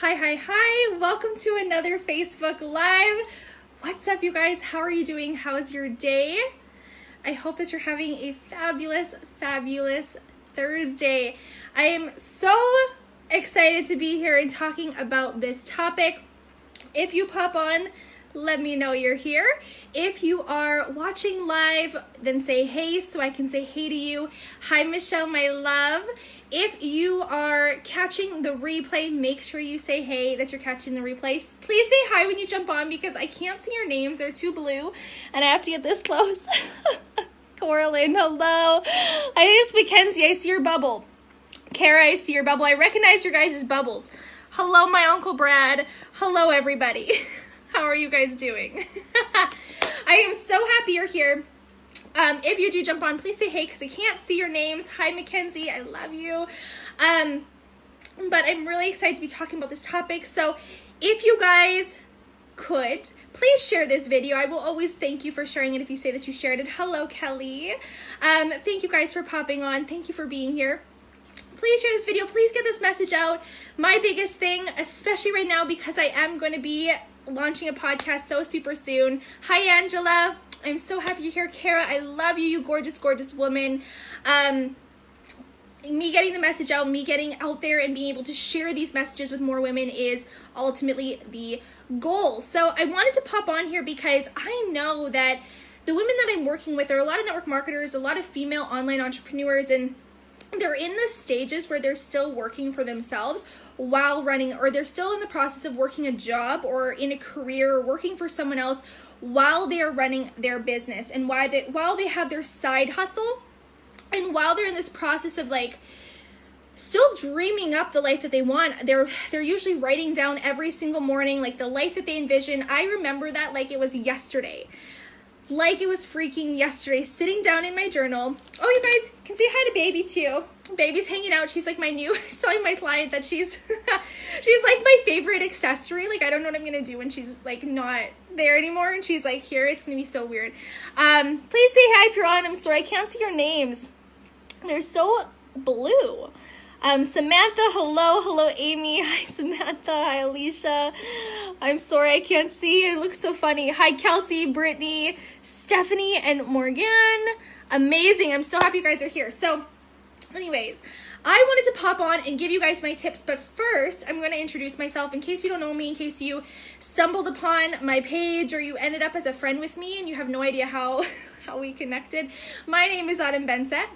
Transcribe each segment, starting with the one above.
Hi. Welcome to another Facebook Live. What's up, you guys? How are you doing? How's your day? I hope that you're having a fabulous Thursday. I am so excited to be here and talking about this topic. If you pop on, let me know you're here. If you are watching live, then say hey so I can say hey to you. Hi, Michelle, my love. If you are catching the replay, make sure you say hey that you're catching the replay. Please say hi when you jump on because I can't see your names. They're too blue and I have to get this close. Coraline, hello. I think it's Mackenzie. I see your bubble. Kara, I see your bubble. I recognize your guys' bubbles. Hello, my Uncle Brad. Hello, everybody. How are you guys doing? I am so happy you're here. If you do jump on, please say hey because I can't see your names. Hi, Mackenzie. I love you. But I'm really excited to be talking about this topic. So if you guys could, please share this video. I will always thank you for sharing it if you say that you shared it. Hello, Kelly. Thank you guys for popping on. Thank you for being here. Please share this video. Please get this message out. My biggest thing, especially right now, because I am going to be launching a podcast so super soon. Hi, Angela. I'm so happy you're here. Kara, I love you, you gorgeous woman. Me getting the message out, me getting out there and being able to share these messages with more women is ultimately the goal. So I wanted to pop on here because I know that the women that I'm working with are a lot of network marketers, a lot of female online entrepreneurs, and they're in the stages where they're still working for themselves while running, or they're still in the process of working a job or in a career or working for someone else while they are running their business, and while they have their side hustle, and while they're in this process of like still dreaming up the life that they want. They're usually writing down every single morning like the life that they envision. I remember that like it was yesterday. Like it was freaking yesterday, sitting down in my journal. Oh, you guys can say hi to Baby too. Baby's hanging out. She's like my new, telling my client that she's like my favorite accessory. Like I don't know what I'm gonna do when she's like not there anymore and she's like here. It's gonna be so weird. Please say hi if you're on. I'm sorry, I can't see your names. They're so blue. Samantha, hello, Amy. Hi, Samantha. Hi, Alicia. I'm sorry, I can't see. It looks so funny. Hi, Kelsey, Brittany, Stephanie, and Morgan. Amazing. I'm so happy you guys are here. So, anyways, I wanted to pop on and give you guys my tips, but first, I'm going to introduce myself in case you don't know me, in case you stumbled upon my page or you ended up as a friend with me and you have no idea how we connected. My name is Bensette.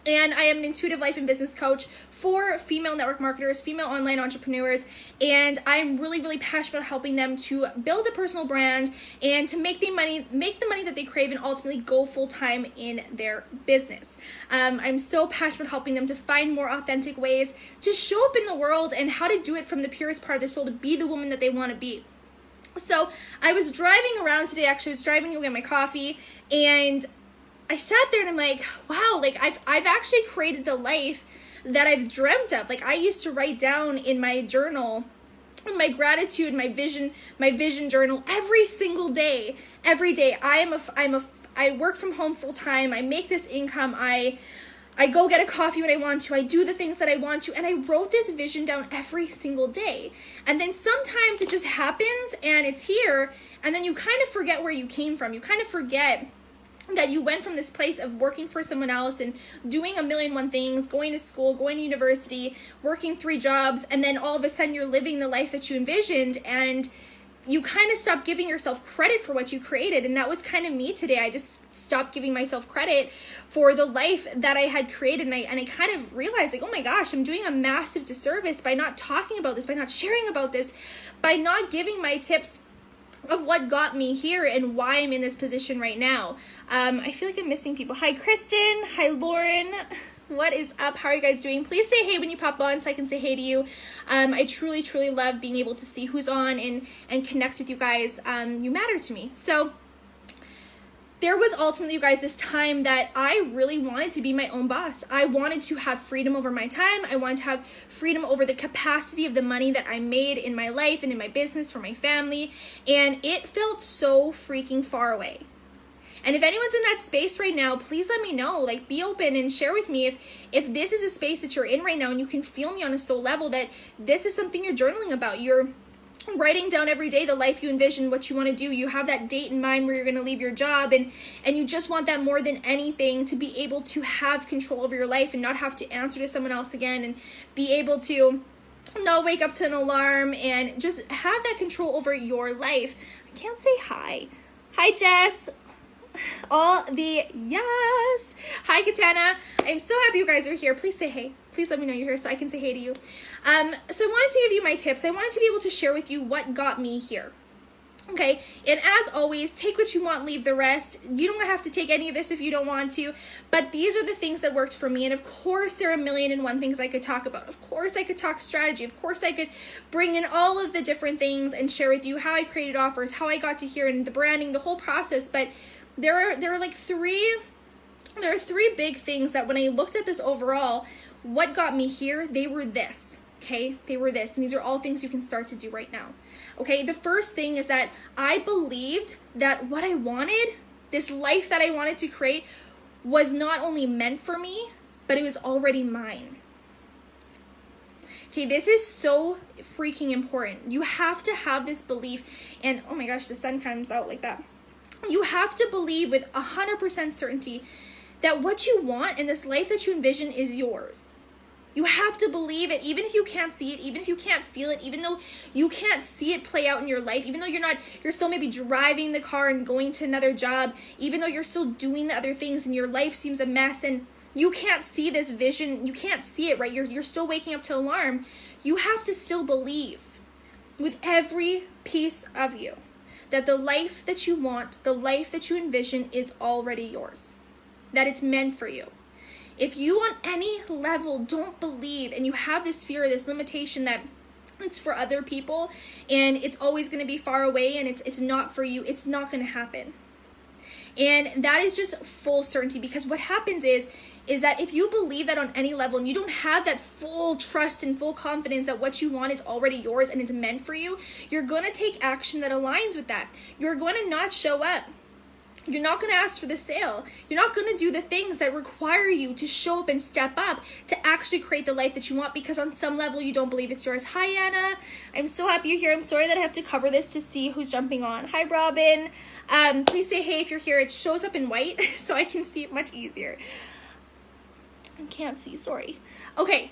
And I am an intuitive life and business coach for female network marketers, female online entrepreneurs, and I'm really passionate about helping them to build a personal brand and to make the money that they crave and ultimately go full-time in their business. I'm so passionate about helping them to find more authentic ways to show up in the world and how to do it from the purest part of their soul to be the woman that they want to be. So I was driving around today, actually I was driving to get my coffee, and I sat there and I'm like, wow, like I've actually created the life that I've dreamt of. Like I used to write down in my journal, my gratitude, my vision journal every single day. Every day. I work from home full time. I make this income. I go get a coffee when I want to. I do the things that I want to. And I wrote this vision down every single day. And then sometimes it just happens and it's here. And then you kind of forget where you came from. You kind of forget that you went from this place of working for someone else and doing a million one things, going to school, going to university, working 3 jobs, and then all of a sudden you're living the life that you envisioned and you kind of stop giving yourself credit for what you created. And that was kind of me today. I just stopped giving myself credit for the life that I had created. And I kind of realized like, oh my gosh, I'm doing a massive disservice by not talking about this, by not sharing about this, by not giving my tips of what got me here and why I'm in this position right now. I feel like I'm missing people. Hi, Kristen. Hi, Lauren. What is up? How are you guys doing? Please say hey when you pop on so I can say hey to you. I truly love being able to see who's on and connect with you guys. You matter to me. So there was ultimately, you guys, this time that I really wanted to be my own boss. I wanted to have freedom over my time. I wanted to have freedom over the capacity of the money that I made in my life and in my business for my family. And it felt so freaking far away. And if anyone's in that space right now, please let me know. Like, be open and share with me if this is a space that you're in right now and you can feel me on a soul level, that this is something you're journaling about. You're writing down every day the life you envision, what you want to do. You have that date in mind where you're going to leave your job, and you just want that more than anything, to be able to have control over your life and not have to answer to someone else again, and be able to not wake up to an alarm and just have that control over your life. I can't say hi. Hi, Jess. All the yes. Hi, Katana. I'm so happy you guys are here. Please say hey. Please let me know you're here so I can say hey to you. So I wanted to give you my tips. I wanted to be able to share with you what got me here. Okay, and as always, take what you want, leave the rest. You don't have to take any of this if you don't want to, but these are the things that worked for me. And of course, there are 1,000,001 things I could talk about. Of course, I could talk strategy. Of course, I could bring in all of the different things and share with you how I created offers, how I got to here, and the branding, the whole process. But there are three big things that when I looked at this overall, what got me here, they were this. Okay, they were this, and these are all things you can start to do right now. Okay, the first thing is that I believed that what I wanted, this life that I wanted to create, was not only meant for me, but it was already mine. Okay, this is so freaking important. You have to have this belief, and oh my gosh, the sun comes out like that. You have to believe with 100% certainty that what you want in this life that you envision is yours. You have to believe it, even if you can't see it, even if you can't feel it, even though you can't see it play out in your life, even though you're still maybe driving the car and going to another job, even though you're still doing the other things and your life seems a mess and you can't see this vision, you can't see it, right? You're still waking up to alarm. You have to still believe with every piece of you that the life that you want, the life that you envision is already yours, that it's meant for you. If you on any level don't believe and you have this fear, this limitation that it's for other people and it's always going to be far away and it's not for you, it's not going to happen. And that is just full certainty, because what happens is that if you believe that on any level and you don't have that full trust and full confidence that what you want is already yours and it's meant for you, you're going to take action that aligns with that. You're going to not show up. You're not going to ask for the sale. You're not going to do the things that require you to show up and step up to actually create the life that you want, because on some level you don't believe it's yours. Hi, Anna. I'm so happy you're here. I'm sorry that I have to cover this to see who's jumping on. Hi, Robin. Please say hey if you're here. It shows up in white so I can see it much easier. I can't see, sorry. Okay.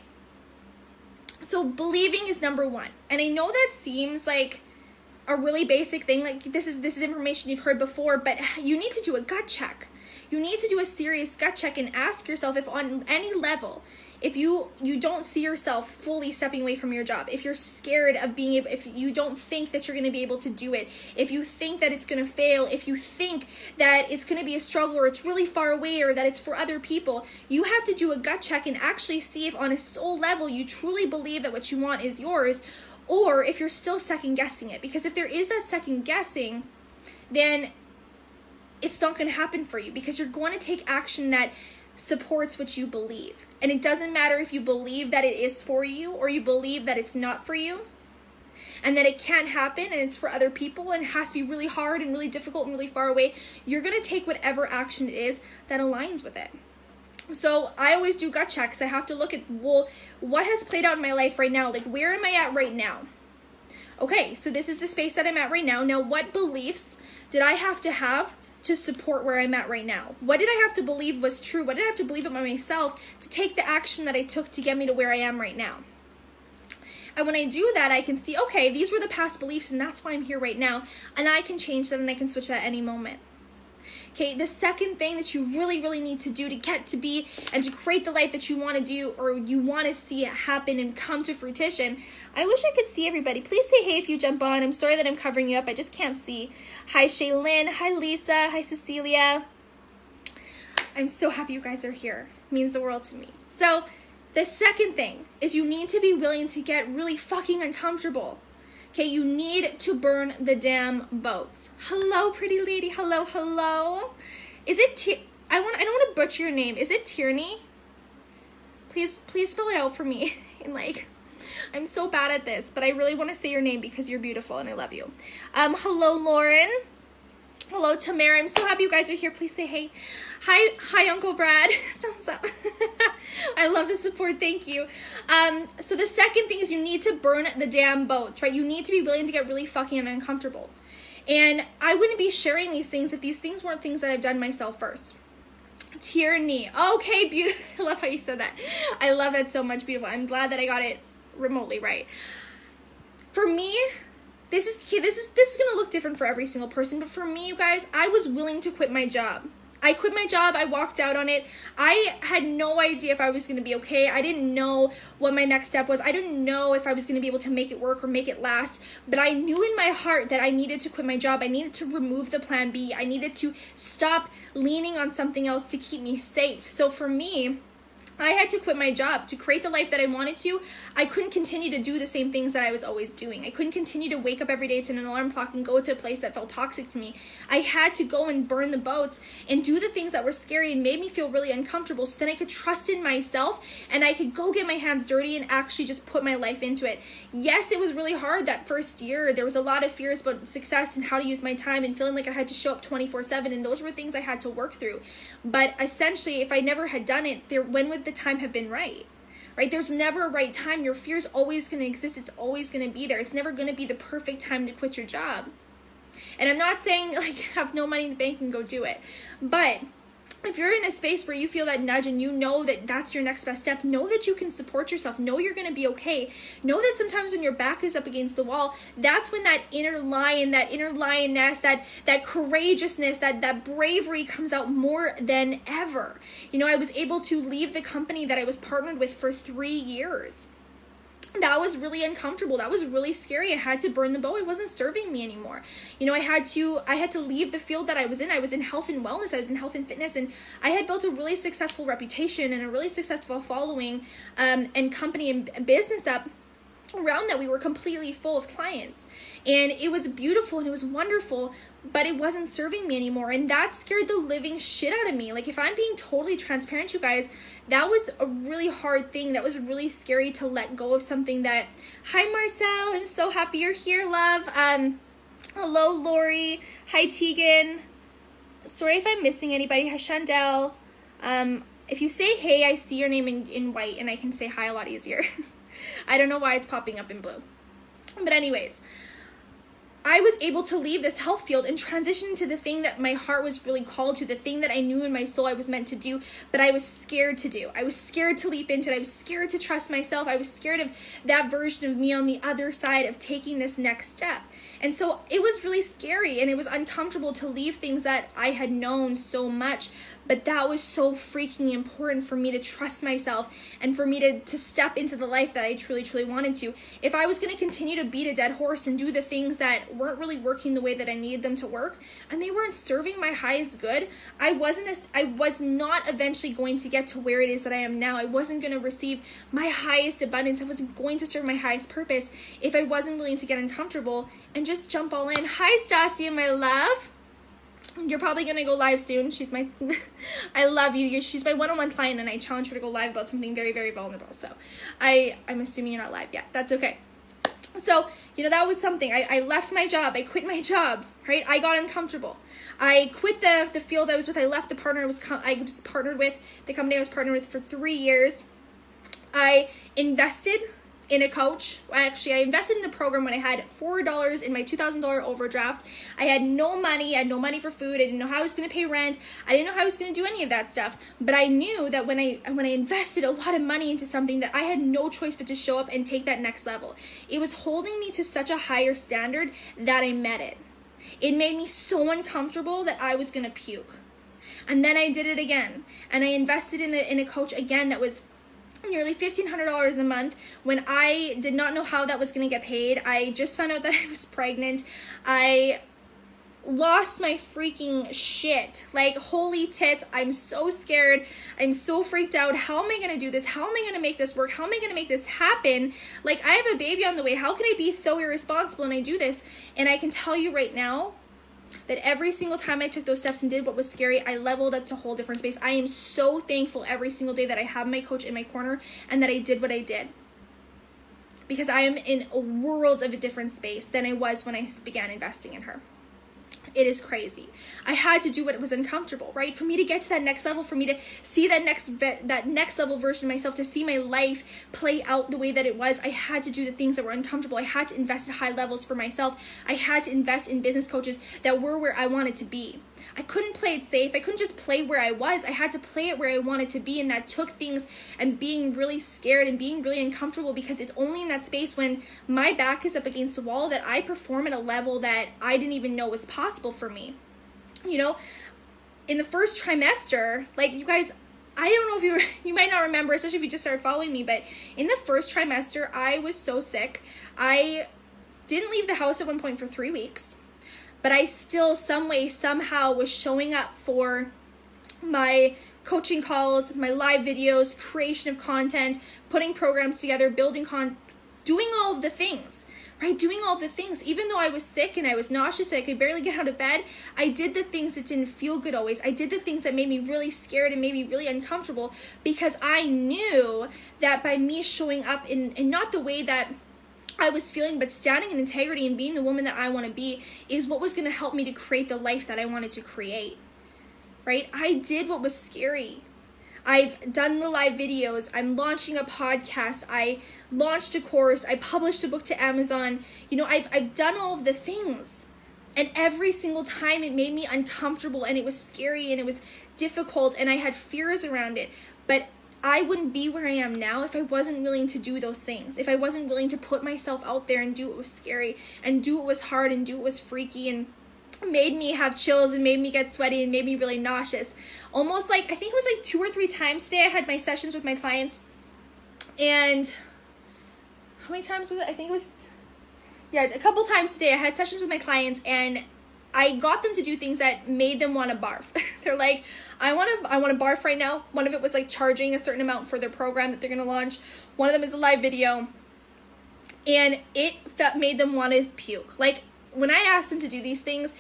So believing is number one. And I know that seems like a really basic thing, like this is information you've heard before, but you need to do a gut check. You need to do a serious gut check and ask yourself if on any level, if you don't see yourself fully stepping away from your job, if you're scared of being able, if you don't think that you're going to be able to do it, if you think that it's going to fail, if you think that it's going to be a struggle or it's really far away or that it's for other people, you have to do a gut check and actually see if on a soul level you truly believe that what you want is yours, or if you're still second guessing it. Because if there is that second guessing, then it's not going to happen for you, because you're going to take action that supports what you believe. And it doesn't matter if you believe that it is for you or you believe that it's not for you and that it can't happen and it's for other people and it has to be really hard and really difficult and really far away. You're going to take whatever action it is that aligns with it. So I always do gut checks. I have to look at, well, what has played out in my life right now? Like, where am I at right now? Okay, so this is the space that I'm at right now. Now, what beliefs did I have to support where I'm at right now? What did I have to believe was true? What did I have to believe about myself to take the action that I took to get me to where I am right now? And when I do that, I can see, okay, these were the past beliefs and that's why I'm here right now. And I can change that and I can switch that at any moment. Okay, the second thing that you really, really need to do to get to be and to create the life that you want to do or you want to see it happen and come to fruition. I wish I could see everybody. Please say hey if you jump on. I'm sorry that I'm covering you up. I just can't see. Hi, Shaylin. Hi, Lisa. Hi, Cecilia. I'm so happy you guys are here. It means the world to me. So the second thing is you need to be willing to get really fucking uncomfortable. Okay, you need to burn the damn boats. Hello, pretty lady. Hello, hello. Is it I don't want to butcher your name. Is it Tierney? Please spell it out for me. And like, I'm so bad at this, but I really want to say your name because you're beautiful and I love you. Hello, Lauren. Hello, Tamara. I'm so happy you guys are here. Please say hey. Hi, Uncle Brad. Thumbs up. I love the support. Thank you. So the second thing is you need to burn the damn boats, right? You need to be willing to get really fucking uncomfortable. And I wouldn't be sharing these things if these things weren't things that I've done myself first. Tyranny. Okay, beautiful. I love how you said that. I love that so much. Beautiful. I'm glad that I got it remotely right. For me, this is going to look different for every single person, but for me, you guys, I was willing to quit my job. I quit my job. I walked out on it. I had no idea if I was going to be okay. I didn't know what my next step was. I didn't know if I was going to be able to make it work or make it last, but I knew in my heart that I needed to quit my job. I needed to remove the plan B. I needed to stop leaning on something else to keep me safe. So for me, I had to quit my job to create the life that I wanted to. I couldn't continue to do the same things that I was always doing. I couldn't continue to wake up every day to an alarm clock and go to a place that felt toxic to me. I had to go and burn the boats and do the things that were scary and made me feel really uncomfortable so then I could trust in myself and I could go get my hands dirty and actually just put my life into it. Yes, it was really hard that first year. There was a lot of fears about success and how to use my time and feeling like I had to show up 24/7, and those were things I had to work through. But essentially, if I never had done it, when would the time have been right? There's never a right time. Your fear's always going to exist. It's always going to be there. It's never going to be the perfect time to quit your job. And I'm not saying have no money in the bank and go do it, but if you're in a space where you feel that nudge and you know that that's your next best step, know that you can support yourself. Know you're going to be okay. Know that sometimes when your back is up against the wall, that's when that inner lion, that inner lioness, that courageousness, that bravery comes out more than ever. I was able to leave the company that I was partnered with for 3 years. That was really uncomfortable. That was really scary. I had to burn the boat. It wasn't serving me anymore. I had to leave the field that I was in. I was in health and wellness. I was in health and fitness, and I had built a really successful reputation and a really successful following and company and business up around that. We were completely full of clients, and it was beautiful and it was wonderful, but it wasn't serving me anymore, and that scared the living shit out of me. If I'm being totally transparent, you guys, that was a really hard thing. That was really scary to let go of something that... Hi, Marcel. I'm so happy you're here, love. Hello, Lori. Hi, Tegan. Sorry if I'm missing anybody. Hi, Chandel. If you say hey, I see your name in white, and I can say hi a lot easier. I don't know why it's popping up in blue. But anyways, I was able to leave this health field and transition into the thing that my heart was really called to, the thing that I knew in my soul I was meant to do, but I was scared to do. I was scared to leap into it. I was scared to trust myself. I was scared of that version of me on the other side of taking this next step. And so it was really scary and it was uncomfortable to leave things that I had known so much, but that was so freaking important for me to trust myself and for me to step into the life that I truly, truly wanted to. If I was going to continue to beat a dead horse and do the things that weren't really working the way that I needed them to work, and they weren't serving my highest good, I was not eventually going to get to where it is that I am now. I wasn't going to receive my highest abundance. I wasn't going to serve my highest purpose if I wasn't willing to get uncomfortable and just jump all in. Hi, Stasia, my love. You're probably going to go live soon. She's my, I love you. She's my one-on-one client, and I challenge her to go live about something very, very vulnerable. So I'm assuming you're not live yet. That's okay. So, that was something. I left my job. I quit my job, right? I got uncomfortable. I quit the field I was with. I left the partner I was partnered with, the company I was partnered with for 3 years. I invested in a coach. Actually, I invested in a program when I had $4 in my $2,000 overdraft. I had no money. I had no money for food. I didn't know how I was going to pay rent. I didn't know how I was going to do any of that stuff. But I knew that when I invested a lot of money into something, that I had no choice but to show up and take that next level. It was holding me to such a higher standard that I met it. It made me so uncomfortable that I was going to puke. And then I did it again. And I invested in a coach again that was nearly $1,500 a month when I did not know how that was going to get paid. I just found out that I was pregnant. I lost my freaking shit. Holy tits, I'm so scared. I'm so freaked out. How am I going to do this? How am I going to make this work? How am I going to make this happen? I have a baby on the way. How can I be so irresponsible and I do this? And I can tell you right now that every single time I took those steps and did what was scary, I leveled up to a whole different space. I am so thankful every single day that I have my coach in my corner and that I did what I did. Because I am in a world of a different space than I was when I began investing in her. it is crazy. I had to do what was uncomfortable, right? For me to get to that next level, for me to see that next level version of myself, to see my life play out the way that it was, I had to do the things that were uncomfortable. I had to invest at high levels for myself. I had to invest in business coaches that were where I wanted to be. I couldn't play it safe. I couldn't just play where I was. I had to play it where I wanted to be, and that took things and being really scared and being really uncomfortable, because it's only in that space when my back is up against the wall that I perform at a level that I didn't even know was possible for me. You know, in the first trimester, like, you guys, I don't know if you might not remember, especially if you just started following me, but in the first trimester, I was so sick. I didn't leave the house at one point for 3 weeks. But I still, some way, somehow was showing up for my coaching calls, my live videos, creation of content, putting programs together, doing all of the things, right? Doing all of the things. Even though I was sick and I was nauseous and I could barely get out of bed, I did the things that didn't feel good always. I did the things that made me really scared and made me really uncomfortable, because I knew that by me showing up in not the way that I was feeling, but standing in integrity and being the woman that I want to be, is what was going to help me to create the life that I wanted to create, right? I did what was scary. I've done the live videos. I'm launching a podcast. I launched a course. I published a book to Amazon. You know, I've done all of the things. And every single time it made me uncomfortable, and it was scary, and it was difficult, and I had fears around it. But I wouldn't be where I am now if I wasn't willing to do those things. If I wasn't willing to put myself out there and do what was scary, and do what was hard, and do what was freaky, and made me have chills, and made me get sweaty, and made me really nauseous. Almost like, I think it was like 2 or 3 times today I had my sessions with my clients. And how many times was it? I think it was, a couple times today I had sessions with my clients, and I got them to do things that made them want to barf. They're like, I want to barf right now. One of it was like charging a certain amount for their program that they're going to launch. One of them is a live video. And it made them want to puke. Like, when I asked them to do these things,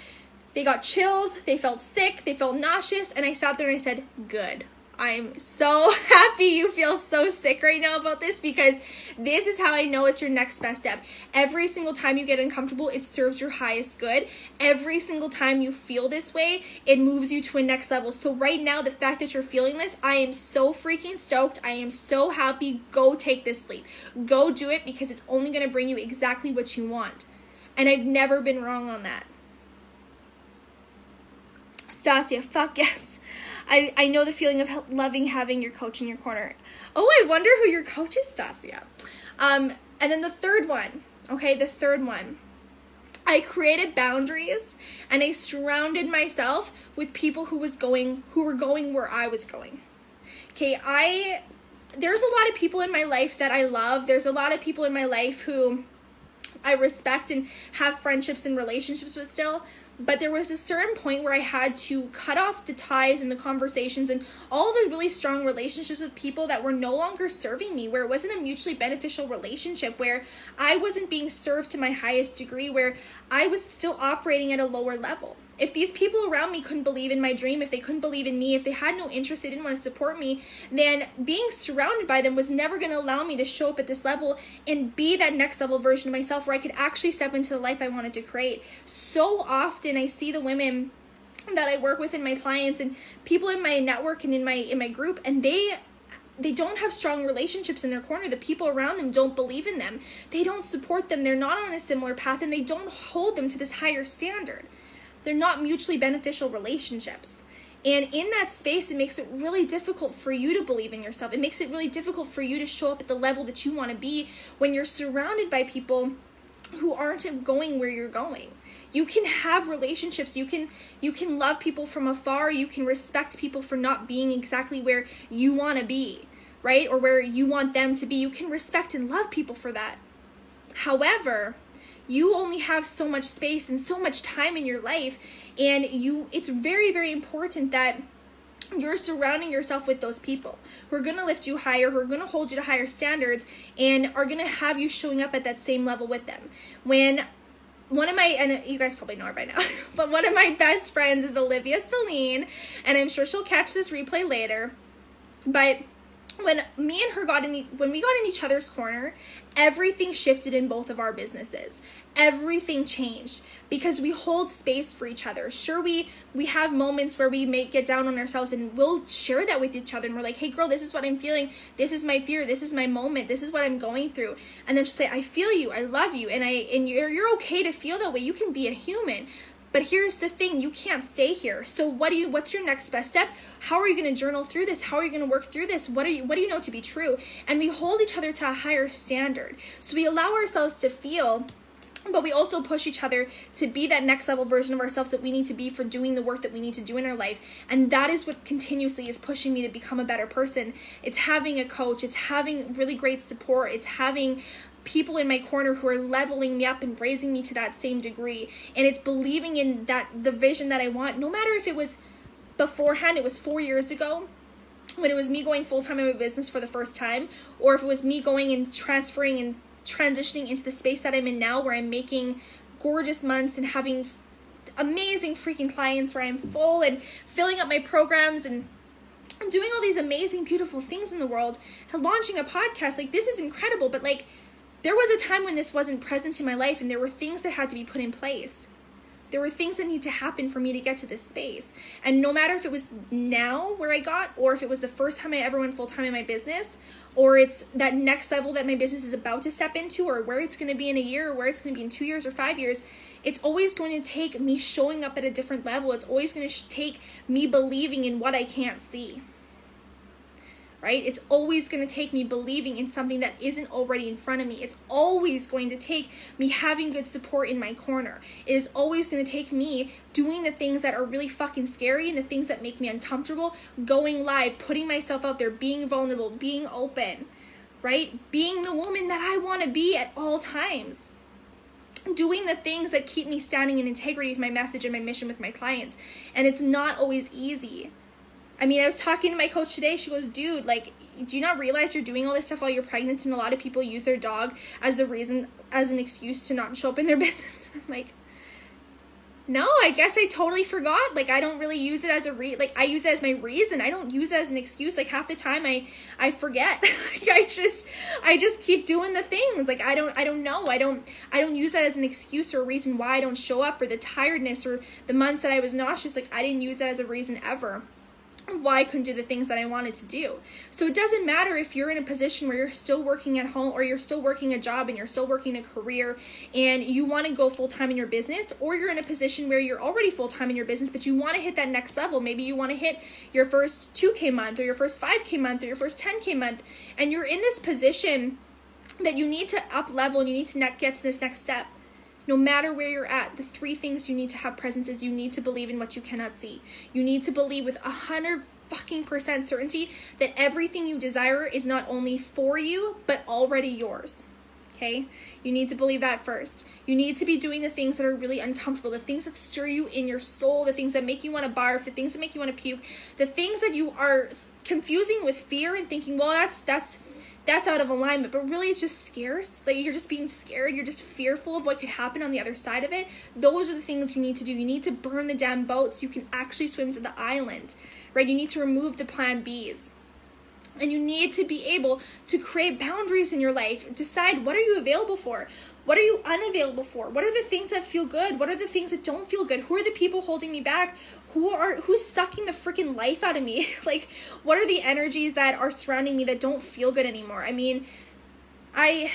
they got chills, they felt sick, they felt nauseous, and I sat there and I said, good. I'm so happy you feel so sick right now about this, because this is how I know it's your next best step. Every single time you get uncomfortable, it serves your highest good. Every single time you feel this way, it moves you to a next level. So right now, the fact that you're feeling this, I am so freaking stoked. I am so happy. Go take this leap. Go do it, because it's only going to bring you exactly what you want. And I've never been wrong on that. Stasia, fuck yes. I know the feeling of loving having your coach in your corner. Oh, I wonder who your coach is, Stasia. And then the third one, I created boundaries, and I surrounded myself with people who were going where I was going. Okay, there's a lot of people in my life that I love. There's a lot of people in my life who I respect and have friendships and relationships with still. But there was a certain point where I had to cut off the ties and the conversations and all the really strong relationships with people that were no longer serving me, where it wasn't a mutually beneficial relationship, where I wasn't being served to my highest degree, where I was still operating at a lower level. If these people around me couldn't believe in my dream, if they couldn't believe in me, if they had no interest, they didn't want to support me, then being surrounded by them was never going to allow me to show up at this level and be that next level version of myself where I could actually step into the life I wanted to create. So often I see the women that I work with and my clients and people in my network and in my group, and they don't have strong relationships in their corner. The people around them don't believe in them. They don't support them. They're not on a similar path, and they don't hold them to this higher standard. They're not mutually beneficial relationships. And in that space, it makes it really difficult for you to believe in yourself. It makes it really difficult for you to show up at the level that you want to be when you're surrounded by people who aren't going where you're going. You can have relationships. You can love people from afar. You can respect people for not being exactly where you want to be, right? Or where you want them to be. You can respect and love people for that. However, you only have so much space and so much time in your life, and it's very, very important that you're surrounding yourself with those people who are going to lift you higher, who are going to hold you to higher standards, and are going to have you showing up at that same level with them. When one of my, and you guys probably know her by now, but one of my best friends is Olivia Celine, and I'm sure she'll catch this replay later, but when me and her when we got in each other's corner, everything shifted in both of our businesses. Everything changed because we hold space for each other. Sure, we have moments where we may get down on ourselves, and we'll share that with each other, and we're like, hey girl, this is what I'm feeling, this is my fear, this is my moment, this is what I'm going through. And then she'll say, I feel you, I love you, and you're okay to feel that way. You can be a human. But here's the thing, you can't stay here. So what's your next best step? How are you going to journal through this? How are you going to work through this? What do you know to be true? And we hold each other to a higher standard. So we allow ourselves to feel, but we also push each other to be that next level version of ourselves that we need to be for doing the work that we need to do in our life. And that is what continuously is pushing me to become a better person. It's having a coach. It's having really great support. It's having people in my corner who are leveling me up and raising me to that same degree. And it's believing in the vision that I want, no matter if it was beforehand, it was 4 years ago, when it was me going full-time in my business for the first time, or if it was me going and transferring and transitioning into the space that I'm in now, where I'm making gorgeous months and having amazing freaking clients, where I'm full and filling up my programs and doing all these amazing, beautiful things in the world, and launching a podcast. Like, this is incredible, but like, there was a time when this wasn't present in my life, and there were things that had to be put in place. There were things that need to happen for me to get to this space. And no matter if it was now where I got, or if it was the first time I ever went full-time in my business, or it's that next level that my business is about to step into, or where it's going to be in a year, or where it's going to be in 2 years or 5 years, it's always going to take me showing up at a different level. It's always going to take me believing in what I can't see. Right? It's always going to take me believing in something that isn't already in front of me. It's always going to take me having good support in my corner. It is always going to take me doing the things that are really fucking scary and the things that make me uncomfortable, going live, putting myself out there, being vulnerable, being open, right? Being the woman that I want to be at all times. Doing the things that keep me standing in integrity with my message and my mission with my clients. And it's not always easy. I mean, I was talking to my coach today. She goes, dude, like, do you not realize you're doing all this stuff while you're pregnant? And a lot of people use their dog as a reason, as an excuse to not show up in their business. I'm like, no, I guess I totally forgot. Like, I don't really use it as I use it as my reason. I don't use it as an excuse. Like, half the time I forget. Like, I just keep doing the things. Like, I don't know. I don't use that as an excuse or a reason why I don't show up, or the tiredness or the months that I was nauseous. Like, I didn't use that as a reason ever why I couldn't do the things that I wanted to do. So it doesn't matter if you're in a position where you're still working at home, or you're still working a job and you're still working a career and you want to go full-time in your business, or you're in a position where you're already full-time in your business but you want to hit that next level. Maybe you want to hit your first 2K month, or your first 5K month, or your first 10K month, and you're in this position that you need to up level and you need to get to this next step. No matter where you're at, the 3 things you need to have presence is: you need to believe in what you cannot see. You need to believe with 100% certainty that everything you desire is not only for you, but already yours. Okay? You need to believe that first. You need to be doing the things that are really uncomfortable, the things that stir you in your soul, the things that make you want to barf, the things that make you want to puke, the things that you are confusing with fear and thinking, well, that's out of alignment, but really it's just scarce. Like, you're just being scared. You're just fearful of what could happen on the other side of it. Those are the things you need to do. You need to burn the damn boat so you can actually swim to the island, right? You need to remove the plan Bs. And you need to be able to create boundaries in your life. Decide, what are you available for? What are you unavailable for? What are the things that feel good? What are the things that don't feel good? Who are the people holding me back? Who's sucking the freaking life out of me? Like, what are the energies that are surrounding me that don't feel good anymore? I mean, I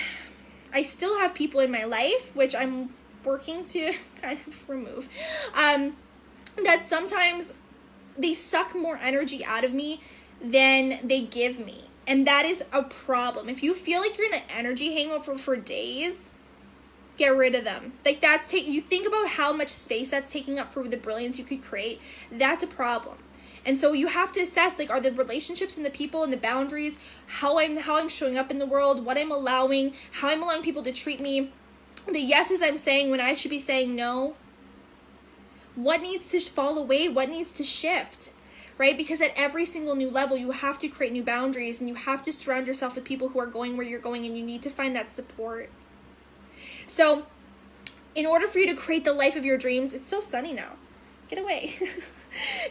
still have people in my life, which I'm working to kind of remove, that sometimes they suck more energy out of me than they give me. And that is a problem. If you feel like you're in an energy hangover for days, get rid of them. Like, you think about how much space that's taking up for the brilliance you could create. That's a problem. And so you have to assess, like, are the relationships and the people and the boundaries, how I'm showing up in the world, what I'm allowing, how I'm allowing people to treat me, the yeses I'm saying when I should be saying no. What needs to fall away? What needs to shift? Right? Because at every single new level, you have to create new boundaries, and you have to surround yourself with people who are going where you're going, and you need to find that support. So in order for you to create the life of your dreams, it's so sunny now. Get away.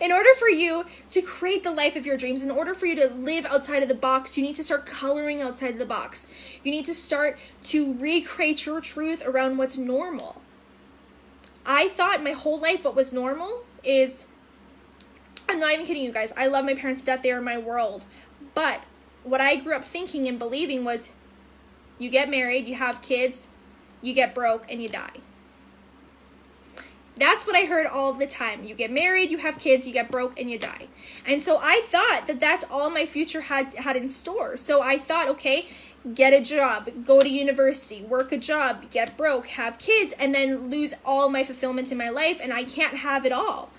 In order for you to create the life of your dreams, in order for you to live outside of the box, you need to start coloring outside of the box. You need to start to recreate your truth around what's normal. I thought my whole life what was normal is, I'm not even kidding you guys, I love my parents to death, they are my world. But what I grew up thinking and believing was, you get married, you have kids, you get broke, and you die. That's what I heard all the time. You get married, you have kids, you get broke, and you die. And so I thought that that's all my future had in store. So I thought, okay, get a job, go to university, work a job, get broke, have kids, and then lose all my fulfillment in my life, and I can't have it all.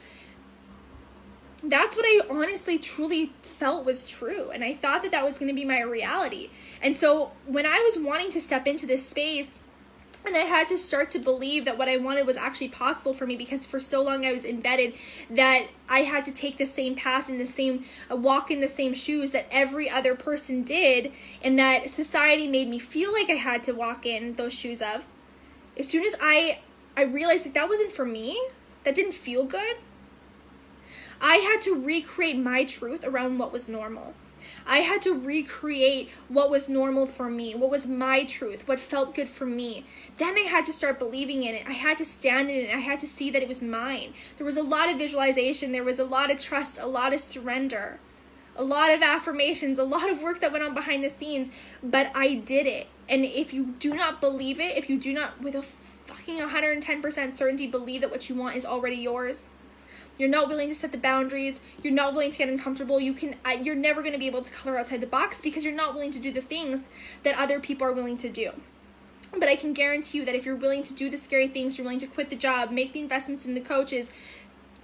That's what I honestly, truly felt was true. And I thought that that was going to be my reality. And so when I was wanting to step into this space, and I had to start to believe that what I wanted was actually possible for me, because for so long I was embedded that I had to take the same path and the same walk in the same shoes that every other person did, and that society made me feel like I had to walk in those shoes of. As soon as I realized that wasn't for me, that didn't feel good, I had to recreate my truth around what was normal. I had to recreate what was normal for me, what was my truth, what felt good for me. Then I had to start believing in it. I had to stand in it. I had to see that it was mine. There was a lot of visualization. There was a lot of trust, a lot of surrender, a lot of affirmations, a lot of work that went on behind the scenes, but I did it. And if you do not believe it, if you do not with a fucking 110% certainty believe that what you want is already yours, you're not willing to set the boundaries, you're not willing to get uncomfortable, you're never going to be able to color outside the box because you're not willing to do the things that other people are willing to do. But I can guarantee you that if you're willing to do the scary things, you're willing to quit the job, make the investments in the coaches,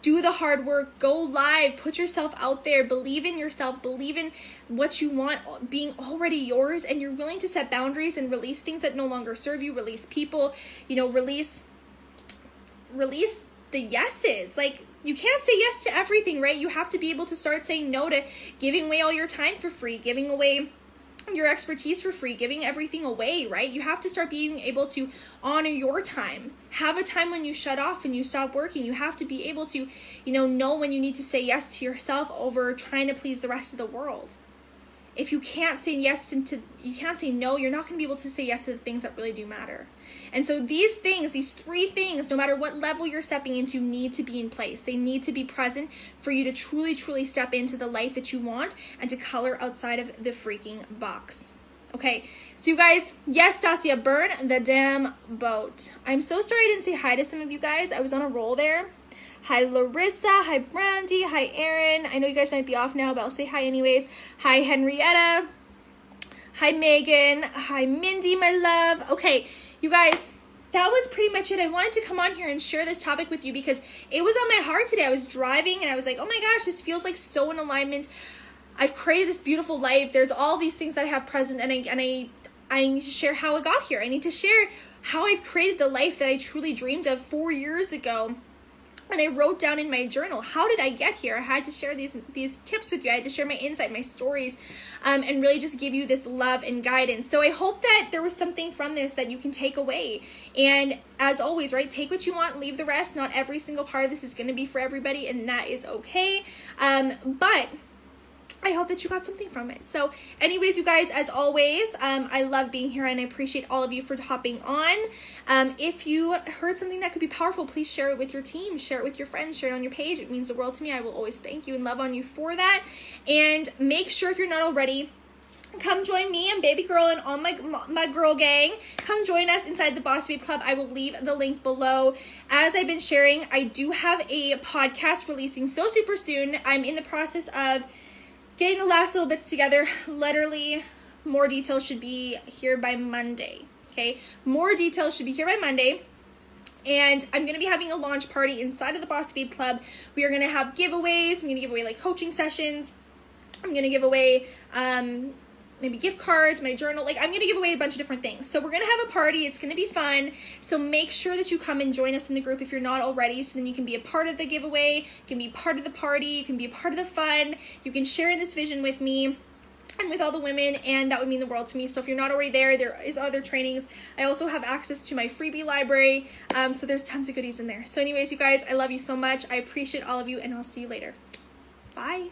do the hard work, go live, put yourself out there, believe in yourself, believe in what you want being already yours, and you're willing to set boundaries and release things that no longer serve you, release people, release the yeses. Like, you can't say yes to everything, right? You have to be able to start saying no to giving away all your time for free, giving away your expertise for free, giving everything away, right? You have to start being able to honor your time. Have a time when you shut off and you stop working. You have to be able to, know when you need to say yes to yourself over trying to please the rest of the world. If you can't say yes you can't say no, you're not going to be able to say yes to the things that really do matter. And so these three things, no matter what level you're stepping into, need to be in place. They need to be present for you to truly, truly step into the life that you want and to color outside of the freaking box. Okay, so you guys, yes, Stasia, burn the damn boat. I'm so sorry I didn't say hi to some of you guys. I was on a roll there. Hi, Larissa. Hi, Brandy. Hi, Erin. I know you guys might be off now, but I'll say hi anyways. Hi, Henrietta. Hi, Megan. Hi, Mindy, my love. Okay, you guys, that was pretty much it. I wanted to come on here and share this topic with you because it was on my heart today. I was driving and I was like, oh my gosh, this feels like so in alignment. I've created this beautiful life. There's all these things that I have present, and I need to share how I got here. I need to share how I've created the life that I truly dreamed of 4 years ago. And I wrote down in my journal, how did I get here? I had to share these tips with you. I had to share my insight, my stories, and really just give you this love and guidance. So I hope that there was something from this that you can take away. And as always, right, take what you want, leave the rest. Not every single part of this is going to be for everybody, and that is okay. But I hope that you got something from it. So anyways, you guys, as always, I love being here and I appreciate all of you for hopping on. If you heard something that could be powerful, please share it with your team, share it with your friends, share it on your page. It means the world to me. I will always thank you and love on you for that. And make sure, if you're not already, come join me and baby girl and all my girl gang. Come join us inside the Boss Babe Club. I will leave the link below. As I've been sharing, I do have a podcast releasing so super soon. I'm in the process of getting the last little bits together. Literally, more details should be here by Monday. Okay, more details should be here by Monday. And I'm going to be having a launch party inside of the Boss Babe Club. We are going to have giveaways. I'm going to give away like coaching sessions. I'm going to give away maybe gift cards, my journal. Like, I'm going to give away a bunch of different things. So we're going to have a party. It's going to be fun. So make sure that you come and join us in the group if you're not already, so then you can be a part of the giveaway, you can be part of the party, you can be a part of the fun, you can share in this vision with me. and with all the women, and that would mean the world to me. So if you're not already there, there is other trainings. I also have access to my freebie library, so there's tons of goodies in there. So anyways, you guys, I love you so much. I appreciate all of you, and I'll see you later. Bye.